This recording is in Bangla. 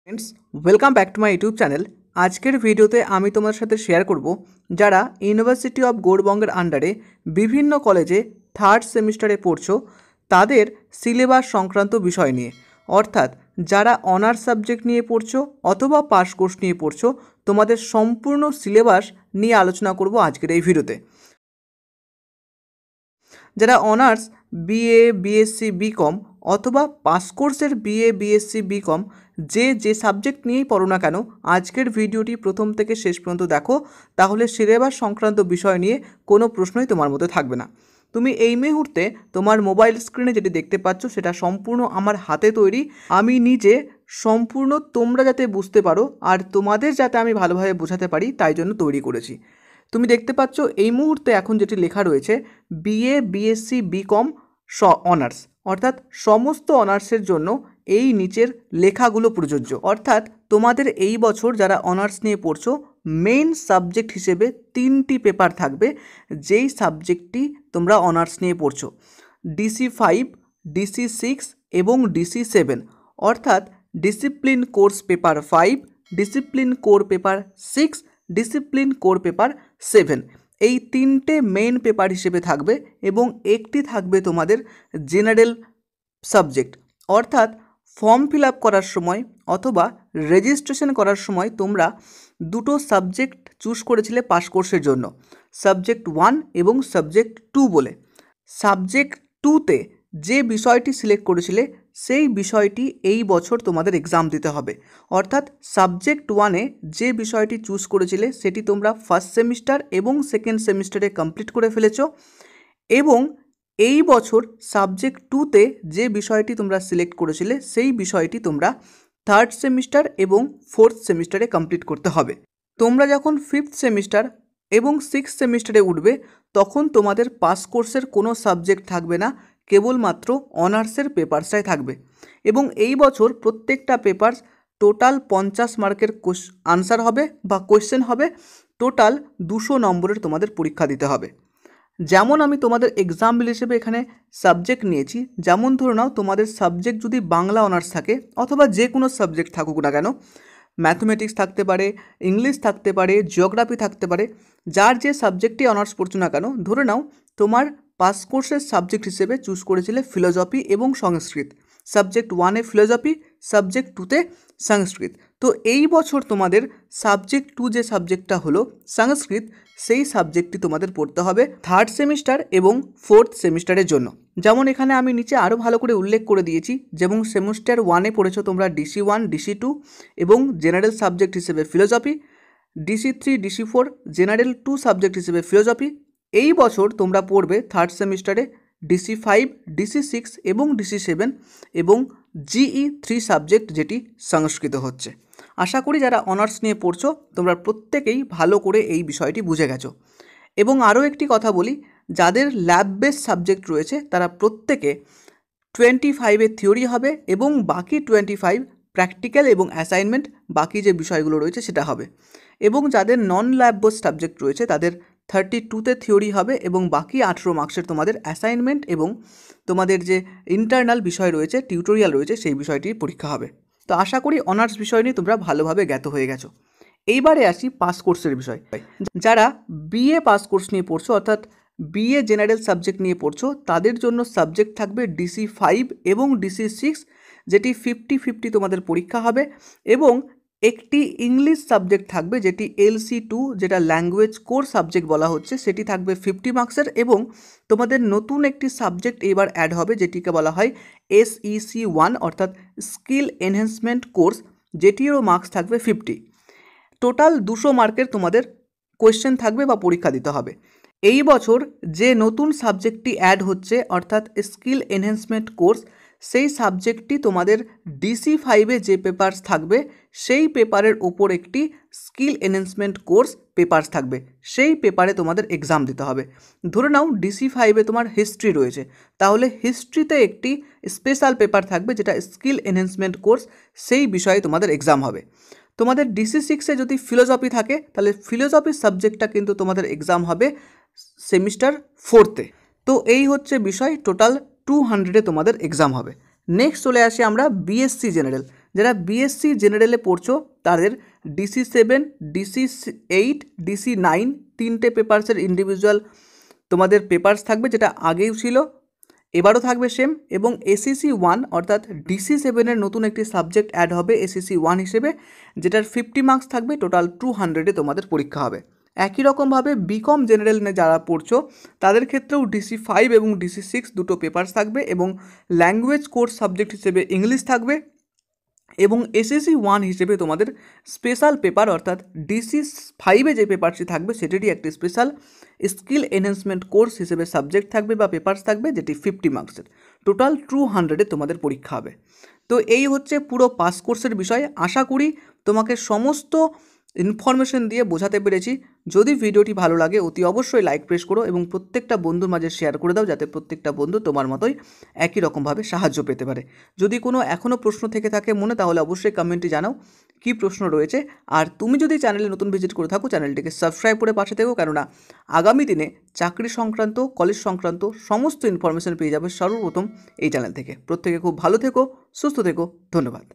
Friends welcome back to my YouTube channel. आजकेर भिडियोते आमी तोमादेर साथे शेयर करब जारा यूनिभार्सिटी अफ गौड़बंगेर आंडारे विभिन्न कलेजे थार्ड सेमिस्टारे पढ़छो तादेर सिलेबास संक्रांत विषय निये, अर्थात जारा अनार्स सब्जेक्ट निये पढ़छो अथवा पास कोर्स निये पढ़छो तोमादेर सम्पूर्ण सिलेबास निये आलोचना करब आजकेर एई भिडियोते। যারা অনার্স বিএ বিএসসি বিকম অথবা পাস কোর্সের বিএ বিএসসি বিকম যে সাবজেক্ট নিয়েই পড়ো না কেন আজকের ভিডিওটি প্রথম থেকে শেষ পর্যন্ত দেখো, তাহলে সিলেবাস সংক্রান্ত বিষয় নিয়ে কোনো প্রশ্নই তোমার মধ্যে থাকবে না। তুমি এই মুহূর্তে তোমার মোবাইল স্ক্রিনে যেটি দেখতে পাচ্ছ সেটা সম্পূর্ণ আমার হাতে তৈরি, আমি নিজে সম্পূর্ণ তোমরা যাতে বুঝতে পারো আর তোমাদের যাতে আমি ভালোভাবে বোঝাতে পারি তাই জন্য তৈরি করেছি। তুমি দেখতে পাচ্ছ এই মুহূর্তে এখন যেটি লেখা রয়েছে বিএ বিএসসি বিকম অনার্স, অর্থাৎ সমস্ত অনার্সের জন্য এই নিচের লেখাগুলো প্রযোজ্য। অর্থাৎ তোমাদের এই বছর যারা অনার্স নিয়ে পড়ছো মেইন সাবজেক্ট হিসেবে 3টি পেপার থাকবে, যেই সাবজেক্টটি তোমরা অনার্স নিয়ে পড়ছো। DC5, DC6 এবং DC7, অর্থাৎ discipline course paper 5, discipline core paper 6, discipline core paper 7, এই 3টে মেইন পেপার হিসেবে থাকবে এবং একটি থাকবে তোমাদের জেনারেল সাবজেক্ট। অর্থাৎ ফর্ম ফিল আপ করার সময় অথবা রেজিস্ট্রেশন করার সময় তোমরা দুটো সাবজেক্ট চুজ করেছিলে পাস কোর্সের জন্য, সাবজেক্ট 1 এবং সাবজেক্ট 2 বলে। সাবজেক্ট 2তে যে বিষয়টি সিলেক্ট করেছিলে সেই বিষয়টি এই বছর তোমাদের এক্সাম দিতে হবে। অর্থাৎ সাবজেক্ট 1-এ যে বিষয়টি চুজ করেছিলে সেটি তোমরা ফার্স্ট সেমিস্টার এবং সেকেন্ড সেমিস্টারে কমপ্লিট করে ফেলেছো, এবং এই বছর সাবজেক্ট 2-তে যে বিষয়টি তোমরা সিলেক্ট করেছিলে সেই বিষয়টি তোমরা থার্ড সেমিস্টার এবং ফোর্থ সেমিস্টারে কমপ্লিট করতে হবে। তোমরা যখন ফিফথ সেমিস্টার এবং সিক্সথ সেমিস্টারে উঠবে তখন তোমাদের পাস কোর্সের কোনো সাবজেক্ট থাকবে না, কেবলমাত্র অনার্সের পেপারসটাই থাকবে। এবং এই বছর প্রত্যেকটা পেপার টোটাল 50 মার্কের আনসার হবে বা কোয়েশ্চেন হবে, টোটাল 200 নম্বরের তোমাদের পরীক্ষা দিতে হবে। যেমন আমি তোমাদের এক্সাম্পল হিসেবে এখানে সাবজেক্ট নিয়েছি, যেমন ধরে নাও তোমাদের সাবজেক্ট যদি বাংলা অনার্স থাকে অথবা যে কোনো সাবজেক্ট থাকুক না কেন, ম্যাথমেটিক্স থাকতে পারে, ইংলিশ থাকতে পারে, জিওগ্রাফি থাকতে পারে, যার যে সাবজেক্টই অনার্স পড়ছো না কেন, ধরে নাও তোমার পাস কোর্সের সাবজেক্ট হিসেবে চুজ করেছিলে ফিলোসফি এবং সংস্কৃত, সাবজেক্ট 1-এ ফিলোসফি, সাবজেক্ট 2-তে সংস্কৃত। তো এই বছর তোমাদের সাবজেক্ট 2 যে সাবজেক্টটা হলো সংস্কৃত, সেই সাবজেক্টটি তোমাদের পড়তে হবে থার্ড সেমিস্টার এবং ফোর্থ সেমিস্টারের জন্য। যেমন এখানে আমি নিচে আরও ভালো করে উল্লেখ করে দিয়েছি, যেমন সেমিস্টার 1-এ পড়েছো তোমরা DC1, DC2 এবং জেনারেল সাবজেক্ট হিসেবে philosophy, DC3, DC4 general 2 subject হিসেবে ফিলোসফি। এই বছর তোমরা পড়বে থার্ড সেমিস্টারে DC5, DC6 এবং DC7 এবং GE3 সাবজেক্ট, যেটি সংস্কৃত হচ্ছে। আশা করি যারা অনার্স নিয়ে পড়ছো তোমরা প্রত্যেকেই ভালো করে এই বিষয়টি বুঝে গেছো। এবং আরও একটি কথা বলি, যাদের ল্যাব বেস সাবজেক্ট রয়েছে তারা প্রত্যেকে 25-এ থিওরি হবে এবং বাকি 25 প্র্যাকটিক্যাল এবং অ্যাসাইনমেন্ট, বাকি যে বিষয়গুলো রয়েছে সেটা হবে। এবং যাদের নন ল্যাব বেস সাবজেক্ট রয়েছে তাদের 32তে থিওরি হবে এবং বাকি 18 মার্কসের তোমাদের অ্যাসাইনমেন্ট এবং তোমাদের যে ইন্টারনাল বিষয় রয়েছে, টিউটোরিয়াল রয়েছে, সেই বিষয়টির পরীক্ষা হবে। তো আশা করি অনার্স বিষয় নিয়ে তোমরা ভালোভাবে জ্ঞাত হয়ে গেছো। এইবারে আসি পাস কোর্সের বিষয়। যারা বিএ পাস কোর্স নিয়ে পড়ছো অর্থাৎ বিএ জেনারেল সাবজেক্ট নিয়ে পড়ছো তাদের জন্য সাবজেক্ট থাকবে DC5 এবং DC6, যেটি 50-50 তোমাদের পরীক্ষা হবে, এবং একটি ইংলিশ সাবজেক্ট থাকবে যেটি LC2, যেটা ল্যাঙ্গুয়েজ কোর সাবজেক্ট বলা হচ্ছে, সেটি থাকবে 50 মার্কসের, এবং তোমাদের নতুন একটি সাবজেক্ট এবার অ্যাড হবে যেটিকে বলা হয় SEC1 অর্থাৎ স্কিল এনহ্যান্সমেন্ট কোর্স, যেটিরও মার্কস থাকবে 50। টোটাল 200 মার্কের তোমাদের কোয়েশ্চেন থাকবে বা পরীক্ষা দিতে হবে। এই বছর যে নতুন সাবজেক্টটি অ্যাড হচ্ছে অর্থাৎ স্কিল এনহ্যান্সমেন্ট কোর্স, সেই সাবজেক্টটি তোমাদের DC5-এ যে পেপারস থাকবে সেই পেপারের ওপর একটি স্কিল এনহ্যান্সমেন্ট কোর্স পেপারস থাকবে, সেই পেপারে তোমাদের এক্সাম দিতে হবে। ধরে নাও DC5-এ তোমার হিস্ট্রি রয়েছে, তাহলে হিস্ট্রিতে একটি স্পেশাল পেপার থাকবে যেটা স্কিল এনহ্যান্সমেন্ট কোর্স, সেই বিষয়ে তোমাদের এক্সাম হবে। তোমাদের DC6-এ যদি ফিলোসফি থাকে তাহলে ফিলোসফি সাবজেক্টটা কিন্তু তোমাদের এক্সাম হবে সেমিস্টার 4-তে। তো এই হচ্ছে বিষয়, টোটাল 200-এ তোমাদের এক্সাম হবে। নেক্সট চলে আসি আমরা বিএসসি জেনারেল। যারা বিএসসি জেনারেলে পড়ছো তাদের DC7, DC8, DC9 তিনটে পেপারসের ইন্ডিভিজুয়াল তোমাদের পেপারস থাকবে, যেটা আগেও ছিল, এবারও থাকবে সেম। এবং SEC1 অর্থাৎ DC7-এর নতুন একটি সাবজেক্ট অ্যাড হবে SEC1 হিসেবে, যেটার 50 মার্কস থাকবে, টোটাল 200-এ তোমাদের পরীক্ষা হবে। একই রকমভাবে বিকম জেনারেল নিয়ে যারা পড়ছো তাদের ক্ষেত্রেও DC5 এবং DC6 দুটো পেপারস থাকবে, এবং ল্যাঙ্গুয়েজ কোর্স সাবজেক্ট হিসেবে ইংলিশ থাকবে, এবং SEC1 হিসেবে তোমাদের স্পেশাল পেপার অর্থাৎ DC5-এ যে পেপারটি থাকবে সেটিরই একটি স্পেশাল স্কিল এনহ্যান্সমেন্ট কোর্স হিসেবে সাবজেক্ট থাকবে বা পেপারস থাকবে, যেটি 50 মার্কসের। টোটাল 200-এ তোমাদের পরীক্ষা হবে। তো এই হচ্ছে পুরো পাস কোর্সের বিষয়। আশা করি তোমাকে সমস্ত ইনফরমেশন দিয়ে বোঝাতে পেরেছি। যদি ভিডিওটি ভালো লাগে অতি অবশ্যই লাইক প্রেস করো এবং প্রত্যেকটা বন্ধুর মাঝে শেয়ার করে দাও, যাতে প্রত্যেকটা বন্ধু তোমার মতোই একই রকমভাবে সাহায্য পেতে পারে। যদি কোনো এখনও প্রশ্ন থেকে থাকে মনে, তাহলে অবশ্যই কমেন্টে জানাও কী প্রশ্ন রয়েছে। আর তুমি যদি চ্যানেলে নতুন ভিজিট করে থাকো, চ্যানেলটিকে সাবস্ক্রাইব করে পাশে থেকো, কেননা আগামী দিনে চাকরি সংক্রান্ত, কলেজ সংক্রান্ত সমস্ত ইনফরমেশন পেয়ে যাবে সর্বপ্রথম এই চ্যানেল থেকে। প্রত্যেকে খুব ভালো থেকো, সুস্থ থেকো, ধন্যবাদ।